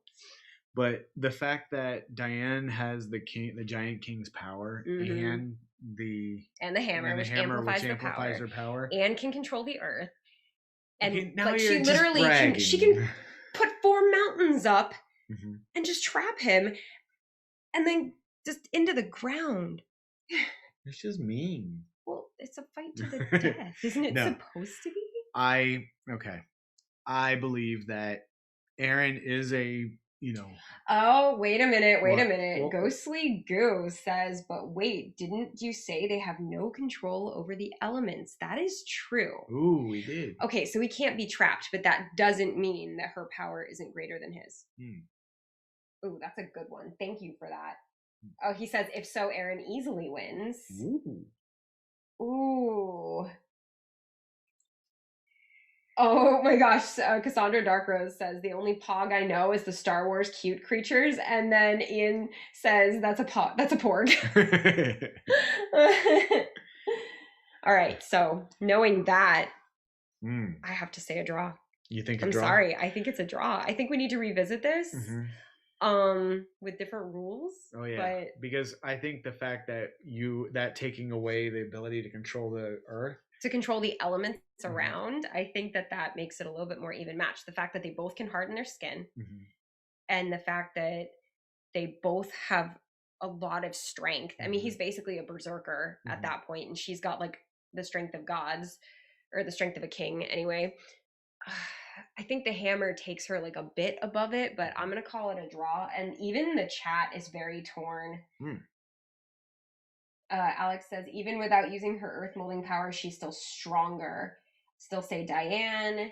But the fact that Diane has the Giant King's power, and the hammer, which amplifies her power, and can control the earth. And okay, now but you're she literally can put 4 mountains up and just trap him, and then just into the ground. It's just mean. Well, it's a fight to the death, isn't it supposed to be? I believe that Aaron is a, Oh, wait a minute. Well, Ghostly Goo says, but wait, didn't you say they have no control over the elements? That is true. Ooh, we did. Okay, so we can't be trapped, but that doesn't mean that her power isn't greater than his. Ooh, that's a good one. Thank you for that. Oh, he says, if so, Aaron easily wins. Ooh. Oh my gosh, Cassandra Darkrose says, the only pog I know is the Star Wars cute creatures, and then Ian says, that's a porg. All right, so knowing that, I have to say a draw. You think I'm sorry, I think it's a draw. I think we need to revisit this with different rules. Oh yeah, because I think the fact that taking away the ability to control the earth, to control the elements around, I think that makes it a little bit more even match. The fact that they both can harden their skin, and the fact that they both have a lot of strength. I mean, he's basically a berserker at that point, and she's got like the strength of gods, or the strength of a king anyway. I think the hammer takes her like a bit above it, but I'm gonna call it a draw. And even the chat is very torn. Alex says, even without using her earth molding power, she's still stronger. Still say Diane.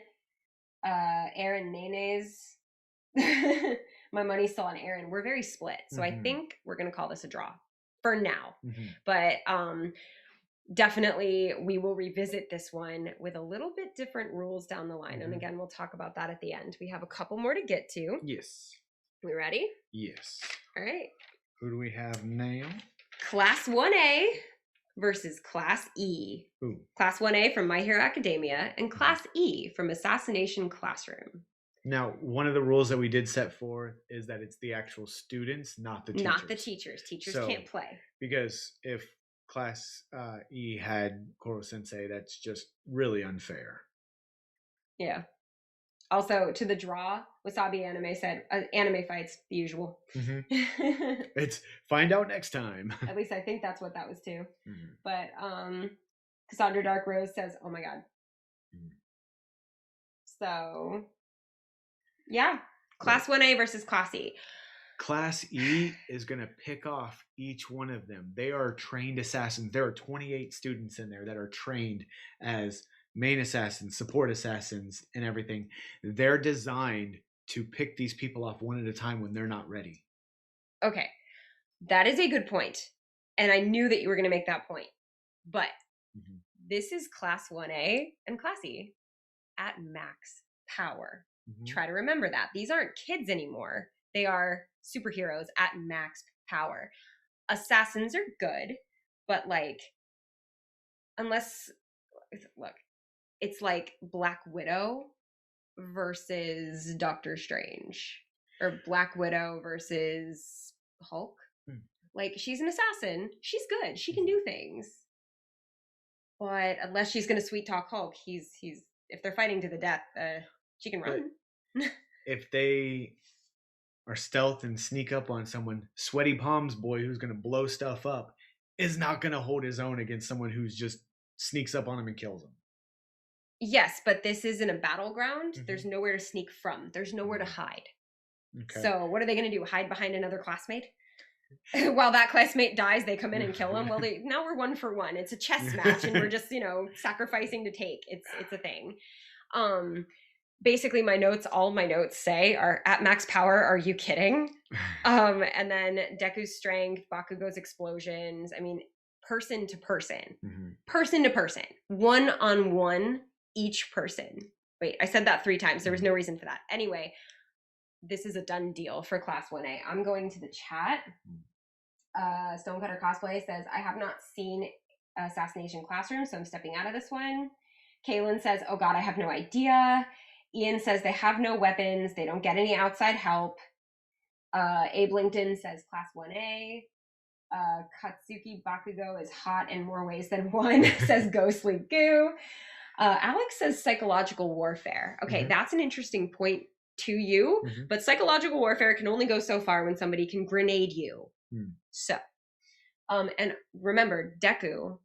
Aaron Nene's. My money's still on Aaron. We're very split. So I think we're going to call this a draw for now. But definitely we will revisit this one with a little bit different rules down the line. And again, we'll talk about that at the end. We have a couple more to get to. Yes. We ready? Yes. All right. Who do we have now? Class 1A versus Class E. Ooh. Class 1A from My Hero Academia and Class E from Assassination Classroom. Now, one of the rules that we did set forth is that it's the actual students, not the teachers. Not the teachers. Teachers can't play. Because if Class E had Koro Sensei, that's just really unfair. Yeah. Also, to the draw, Wasabi Anime said, anime fights, the usual. It's find out next time. At least I think that's what that was too. But Cassandra Dark Rose says, oh my god. So, yeah. Class 1A versus Class E. Class E is going to pick off each one of them. They are trained assassins. There are 28 students in there that are trained as main assassins, support assassins, and everything. They're designed to pick these people off one at a time when they're not ready. Okay. That is a good point. And I knew that you were going to make that point. But this is Class 1A and Class E at max power. Try to remember that. These aren't kids anymore. They are superheroes at max power. Assassins are good, but like, unless, look, it's like Black Widow versus Doctor Strange, or Black Widow versus Hulk. Like, she's an assassin. She's good. She can do things. But unless she's going to sweet talk Hulk, he's if they're fighting to the death, she can run. If they are stealth and sneak up on someone, Sweaty Palms boy who's going to blow stuff up is not going to hold his own against someone who's just sneaks up on him and kills him. Yes, but this isn't a battleground. There's nowhere to sneak from. There's nowhere to hide. Okay. So what are they going to do? Hide behind another classmate? While that classmate dies, they come in and kill him. Well, now we're 1 for 1. It's a chess match, and we're just, sacrificing to take. It's a thing. Basically, all my notes say are at max power. Are you kidding? And then Deku's strength, Bakugo's explosions. I mean, person to person. Mhm. Person to person. One-on-one, each person. Wait, I said that 3 times. There was no reason for that. Anyway, this is a done deal for Class 1A. I'm going to the chat. Stonecutter Cosplay says, I have not seen Assassination Classroom, so I'm stepping out of this one. Kaylin says, oh God, I have no idea. Ian says they have no weapons. They don't get any outside help. Abe Linkton says Class 1A. Katsuki Bakugo is hot in more ways than one, says Ghostly Goo. Alex says psychological warfare. Okay, that's an interesting point to you, but psychological warfare can only go so far when somebody can grenade you. So, and remember, Deku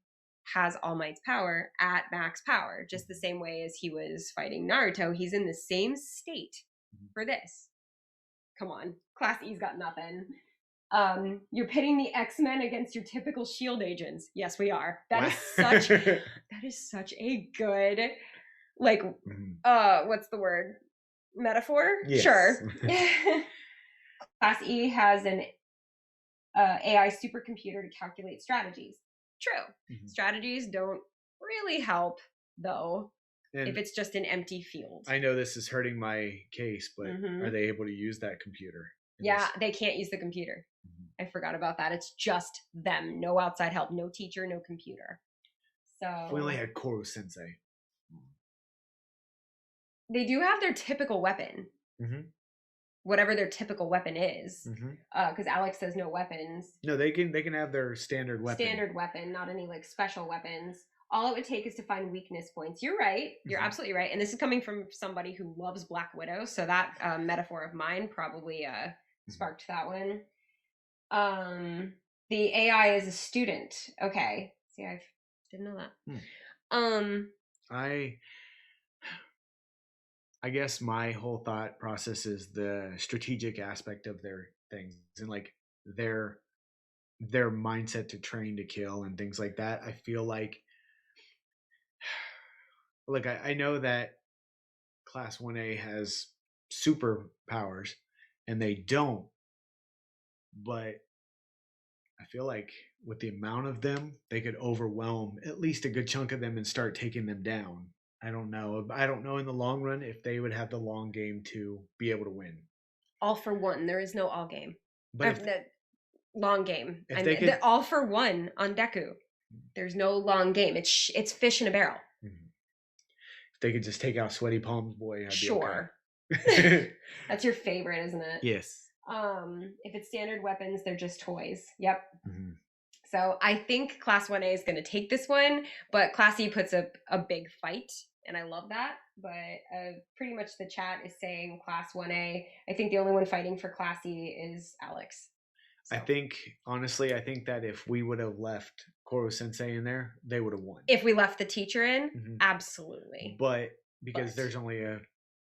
has All Might's power at max power, just the same way as he was fighting Naruto. He's in the same state for this. Come on, Class E's got nothing. You're pitting the X-Men against your typical SHIELD agents. Yes, we are. That is such a good, like, what's the word? Metaphor? Yes. Sure. Class E has an AI supercomputer to calculate strategies. True. Strategies don't really help, though, and if it's just an empty field. I know this is hurting my case, but are they able to use that computer? Yeah, they can't use the computer. I forgot about that. It's just them. No outside help. No teacher, no computer. So if we only had Koro Sensei. They do have their typical weapon. Whatever their typical weapon is. Because Alex says no weapons. No, they can have their standard weapon. Standard weapon, not any like special weapons. All it would take is to find weakness points. You're right. You're absolutely right. And this is coming from somebody who loves Black Widow. So that metaphor of mine probably sparked that one. The AI is a student. Okay. See, I didn't know that. I guess my whole thought process is the strategic aspect of their things and like their mindset to train to kill and things like that. I feel like I know that Class 1A has superpowers and they don't, but I feel like with the amount of them, they could overwhelm at least a good chunk of them and start taking them down. I don't know. I don't know in the long run if they would have the long game to be able to win. All for one. There is no all game. But the long game. If they could, all for one on Deku. There's no long game. It's fish in a barrel. If they could just take out Sweaty Palms Boy, I'd sure. be okay. That's your favorite, isn't it? Yes. If it's standard weapons, they're just toys. Yep. So I think Class 1A is going to take this one, but Class E puts up a big fight. And I love that, but pretty much the chat is saying Class 1A. I think the only one fighting for Class E is Alex. So. Honestly, I think that if we would have left Koro Sensei in there, they would have won. If we left the teacher in, absolutely. But because there's only a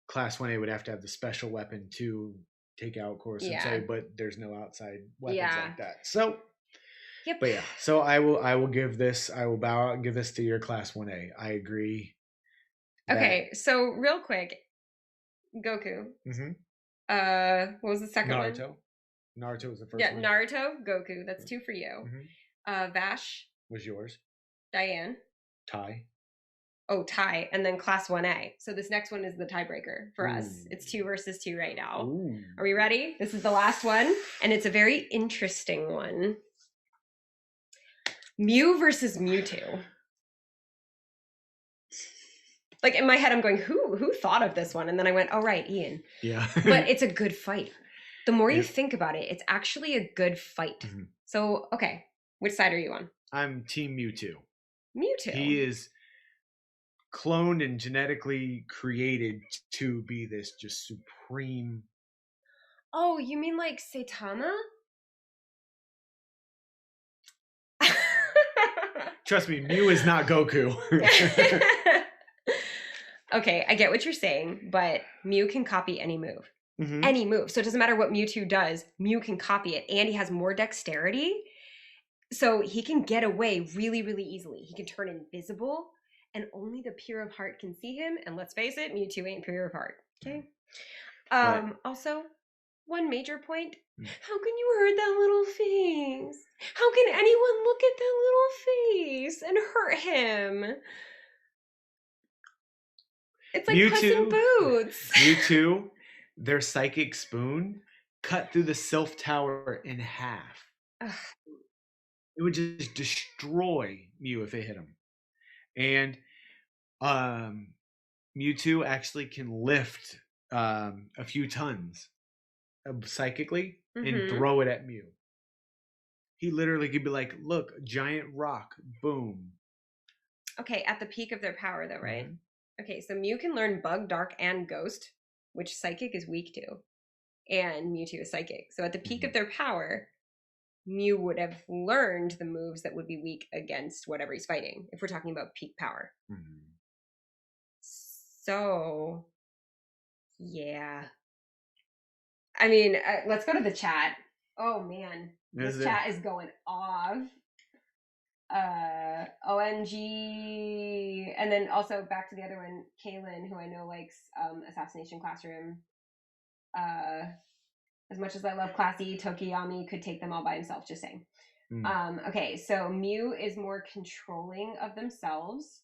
Class 1A would have to have the special weapon to take out Koro Sensei, but there's no outside weapons like that. So, but yeah, so I will give this, I will bow out and give this to your Class 1A. I agree. Okay, so real quick, Goku. What was the second one? Naruto was the first one. Yeah, Naruto, Goku. That's 2 for you. Vash was yours. Diane. Tai. Oh, Tai, and then Class 1A. So this next one is the tiebreaker for us. It's 2 versus 2 right now. Are we ready? This is the last one, and it's a very interesting one. Mew versus Mewtwo. Like in my head, I'm going, who thought of this one? And then I went, oh, right, Ian. Yeah. But it's a good fight. The more you think about it, it's actually a good fight. So, okay, which side are you on? I'm Team Mewtwo. Mewtwo. He is cloned and genetically created to be this just supreme. Oh, you mean like Saitama? Trust me, Mew is not Goku. Okay, I get what you're saying, but Mew can copy any move. Any move. So it doesn't matter what Mewtwo does, Mew can copy it. And he has more dexterity. So he can get away really, really easily. He can turn invisible, and only the pure of heart can see him. And let's face it, Mewtwo ain't pure of heart. Okay. Also, one major point, How can you hurt that little face? How can anyone look at that little face and hurt him? It's like Puss in Boots. Mewtwo, their psychic spoon cut through the Sylph Tower in half. Ugh. It would just destroy Mew if it hit him. And Mewtwo actually can lift a few tons psychically and throw it at Mew. He literally could be like, look, giant rock, boom. Okay, at the peak of their power though, right? Okay, so Mew can learn Bug, Dark, and Ghost, which Psychic is weak to. And Mewtwo is Psychic. So at the peak of their power, Mew would have learned the moves that would be weak against whatever he's fighting, if we're talking about peak power. So, yeah. I mean, let's go to the chat. Oh, man. This chat is going off. OMG. And then also back to the other one, Kaylin, who I know likes Assassination Classroom. As much as I love Classy, Tokiyami could take them all by himself, just saying. Okay, so Mew is more controlling of themselves.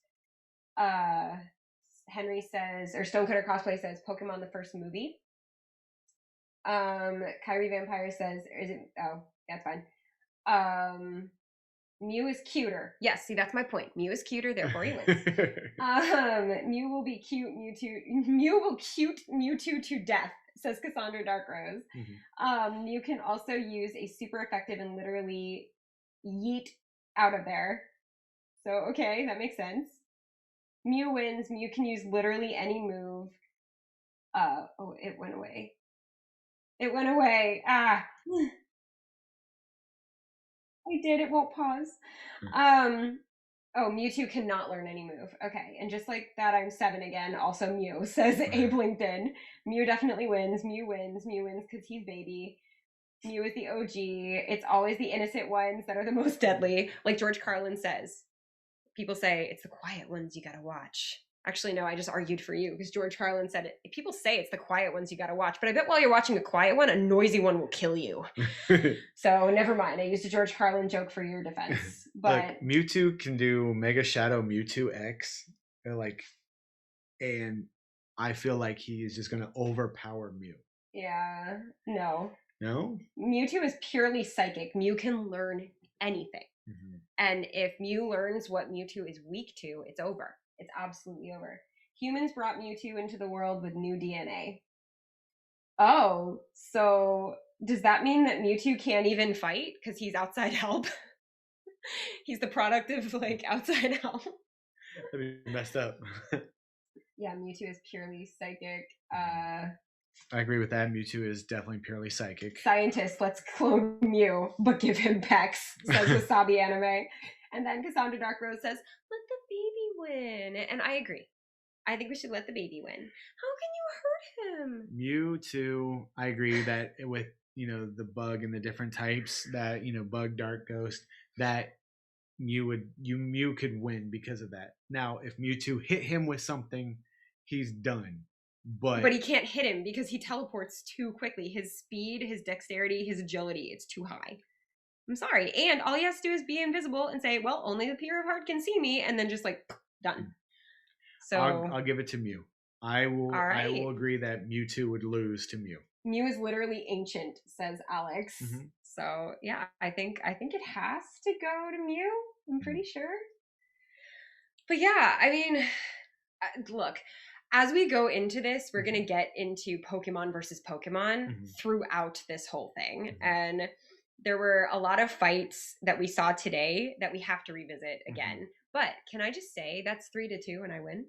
Henry says, or Stonecutter Cosplay says, Pokemon the first movie. Kyrie Vampire says, is it, oh, that's fine. Mew is cuter. Yes, see, that's my point. Mew is cuter, therefore he wins. Mew will be cute Mewtwo to death, says Cassandra Darkrose. Mew can also use a super effective and literally yeet out of there. So, okay, that makes sense. Mew wins. Mew can use literally any move. Oh, it went away. It went away. Ah. I did. It won't pause. Oh, Mewtwo cannot learn any move. Okay, and just like that, I'm 7 again. Also Mew, says Abe LinkedIn. Mew definitely wins. Mew wins because he's baby. Mew is the OG. It's always the innocent ones that are the most deadly. Like George Carlin says. People say, it's the quiet ones you gotta watch. Actually, no, I just argued for you because George Carlin said it. People say it's the quiet ones you gotta watch, but I bet while you're watching a quiet one, a noisy one will kill you. So never mind. I used a George Carlin joke for your defense. But look, Mewtwo can do Mega Shadow Mewtwo X, and I feel like he is just gonna overpower Mew. Yeah, no. No? Mewtwo is purely psychic. Mew can learn anything. And if Mew learns what Mewtwo is weak to, it's over. It's absolutely over. Humans brought Mewtwo into the world with new DNA. Oh, so does that mean that Mewtwo can't even fight because he's outside help? He's the product of like outside help. That'd be messed up. Yeah, Mewtwo is purely psychic. I agree with that. Mewtwo is definitely purely psychic. Scientists, let's clone Mew, but give him Pecs, says Wasabi Anime. And then Cassandra Darkrose says, let the baby win. And I agree. I think we should let the baby win. How can you hurt him? Mewtwo, I agree that with, the bug and the different types that, bug, dark, ghost, that Mew could win because of that. Now, if Mewtwo hit him with something, he's done. But he can't hit him because he teleports too quickly. His speed, his dexterity, his agility, it's too high. I'm sorry. And all he has to do is be invisible and say, well, only the pure of heart can see me, and then just like done. So I'll give it to Mew. I will agree that Mewtwo would lose to Mew. Mew is literally ancient, says Alex. So yeah, I think it has to go to Mew. I'm pretty sure. But yeah, I mean, look, as we go into this, we're going to get into Pokemon versus Pokemon throughout this whole thing. And there were a lot of fights that we saw today that we have to revisit again. But can I just say that's 3-2 and I win?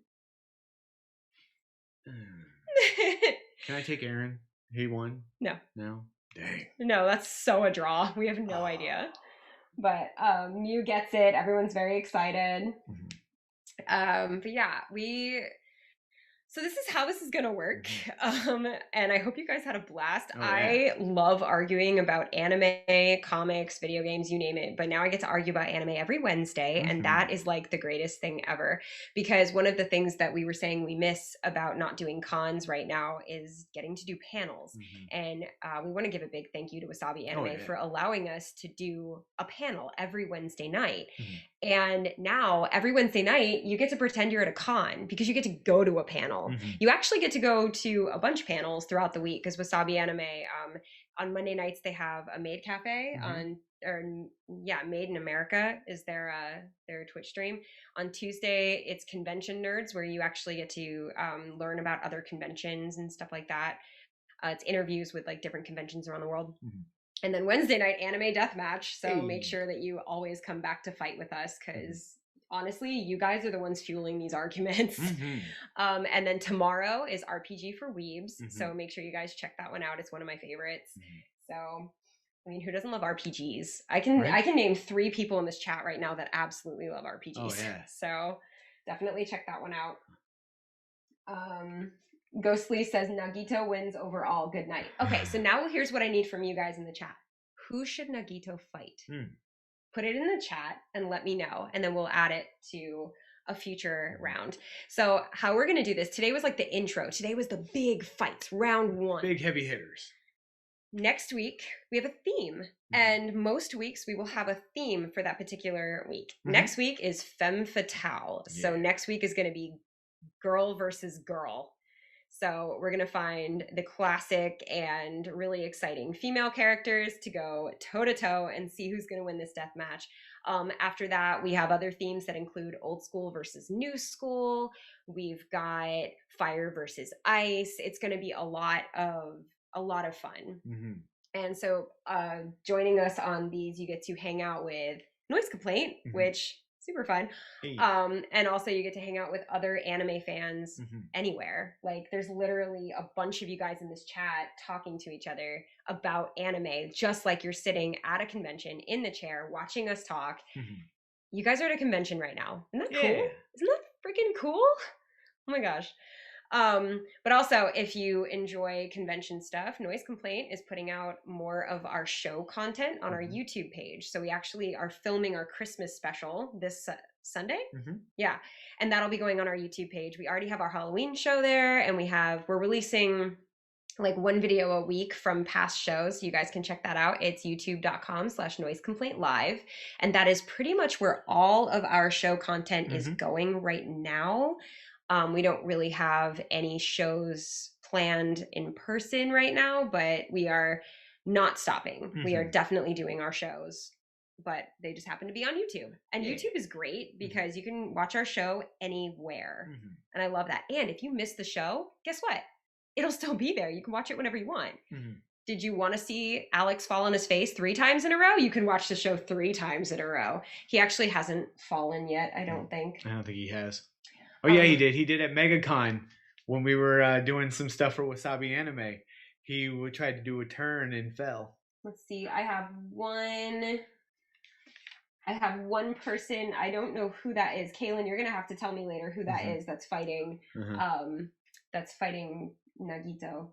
Can I take Aaron? He won? No. No? Dang. No, that's so a draw. We have no idea. But Mew gets it. Everyone's very excited. But yeah, So this is how this is going to work. And I hope you guys had a blast. Oh, yeah. I love arguing about anime, comics, video games, you name it. But now I get to argue about anime every Wednesday. And that is like the greatest thing ever. Because one of the things that we were saying we miss about not doing cons right now is getting to do panels. And we want to give a big thank you to Wasabi Anime for allowing us to do a panel every Wednesday night. And now every Wednesday night, you get to pretend you're at a con because you get to go to a panel. You actually get to go to a bunch of panels throughout the week because Wasabi Anime, on Monday nights, they have a Maid Cafe Made in America is their Twitch stream. On Tuesday, it's Convention Nerds, where you actually get to learn about other conventions and stuff like that. It's interviews with like different conventions around the world. And then Wednesday night, Anime Deathmatch. So make sure that you always come back to fight with us because honestly, you guys are the ones fueling these arguments. And then tomorrow is RPG for Weebs. So make sure you guys check that one out. It's one of my favorites. So, I mean, who doesn't love RPGs? I can name 3 people in this chat right now that absolutely love RPGs. Oh, yeah. So definitely check that one out. Ghostly says Nagito wins overall. Good night. Okay, so now here's what I need from you guys in the chat. Who should Nagito fight? Put it in the chat and let me know, and then we'll add it to a future round. So how we're going to do this, today was like the intro. Today was the big fights, round 1. Big heavy hitters. Next week, we have a theme. And most weeks, we will have a theme for that particular week. Next week is Femme Fatale. So next week is going to be girl versus girl. So we're going to find the classic and really exciting female characters to go toe-to-toe and see who's going to win this death match. After that, we have other themes that include old school versus new school. We've got fire versus ice. It's going to be a lot of fun. And so joining us on these, you get to hang out with Noise Complaint, which super fun. And also you get to hang out with other anime fans anywhere. Like there's literally a bunch of you guys in this chat talking to each other about anime, just like you're sitting at a convention in the chair watching us talk. You guys are at a convention right now. Isn't that cool? Isn't that freaking cool? Oh my gosh. But also, if you enjoy convention stuff, Noise Complaint is putting out more of our show content on our YouTube page. So we actually are filming our Christmas special this Sunday. Yeah. And that'll be going on our YouTube page. We already have our Halloween show there, and we're releasing like 1 video a week from past shows. So you guys can check that out. It's youtube.com/noisecomplaintlive. And that is pretty much where all of our show content is going right now. We don't really have any shows planned in person right now, but we are not stopping. We are definitely doing our shows, but they just happen to be on YouTube. And YouTube is great because you can watch our show anywhere. And I love that. And if you miss the show, guess what? It'll still be there. You can watch it whenever you want. Did you want to see Alex fall on his face 3 times in a row? You can watch the show 3 times in a row. He actually hasn't fallen yet, I don't think. I don't think he has. Oh, yeah, he did. He did at MegaCon when we were doing some stuff for Wasabi Anime. He tried to do a turn and fell. Let's see. I have one person. I don't know who that is. Kaylin, you're going to have to tell me later who that is that's fighting. That's fighting Nagito.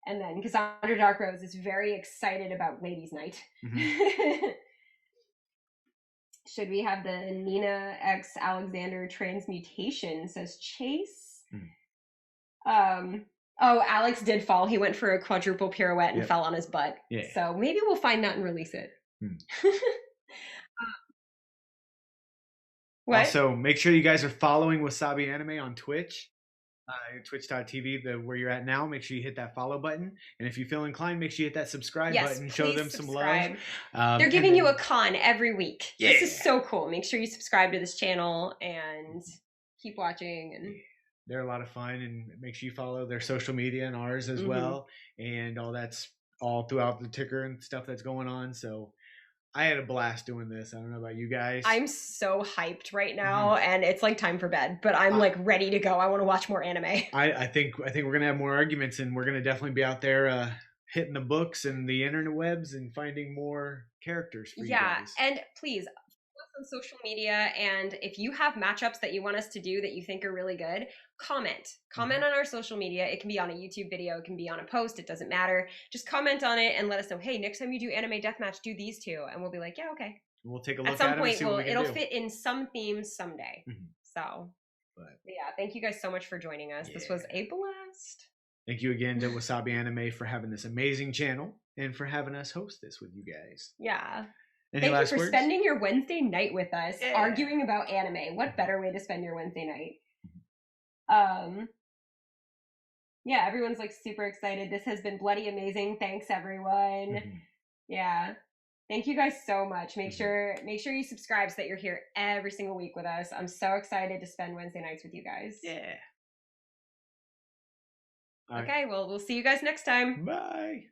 And then Cassandra Dark Rose is very excited about Ladies' Night. Should we have the Nina X Alexander transmutation, says Chase. Alex did fall. He went for a quadruple pirouette and fell on his butt. So maybe we'll find that and release it. What? Also, make sure you guys are following Wasabi Anime on Twitch. Twitch.tv, where you're at now. Make sure you hit that follow button, and if you feel inclined, make sure you hit that subscribe button. Show them some love. They're giving you a con every week. This is so cool. Make sure you subscribe to this channel and keep watching. And they're a lot of fun, and make sure you follow their social media and ours as well, and all that's all throughout the ticker and stuff that's going on. So I had a blast doing this. I don't know about you guys. I'm so hyped right now, and it's like time for bed, but I'm like ready to go. I want to watch more anime. I think we're gonna have more arguments, and we're gonna definitely be out there hitting the books and the internet webs and finding more characters for you guys. And please, on social media, and if you have matchups that you want us to do that you think are really good, comment on our social media. It can be on a YouTube video, it can be on a post, it doesn't matter. Just comment on it and let us know, hey, next time you do anime deathmatch, do these two, and we'll be like, yeah, okay. We'll take a look at some at point. And see what we can It'll do. fit in some themes someday. So yeah, thank you guys so much for joining us. This was a blast. Thank you again to Wasabi Anime for having this amazing channel and for having us host this with you guys. Yeah. Any last Thank you for words? spending your Wednesday night with us, arguing about anime. What better way to spend your Wednesday night? Yeah, everyone's like super excited. This has been bloody amazing. Thanks everyone. Yeah. Thank you guys so much. Make sure you subscribe so that you're here every single week with us. I'm so excited to spend Wednesday nights with you guys. Yeah. Okay, well, we'll see you guys next time. Bye.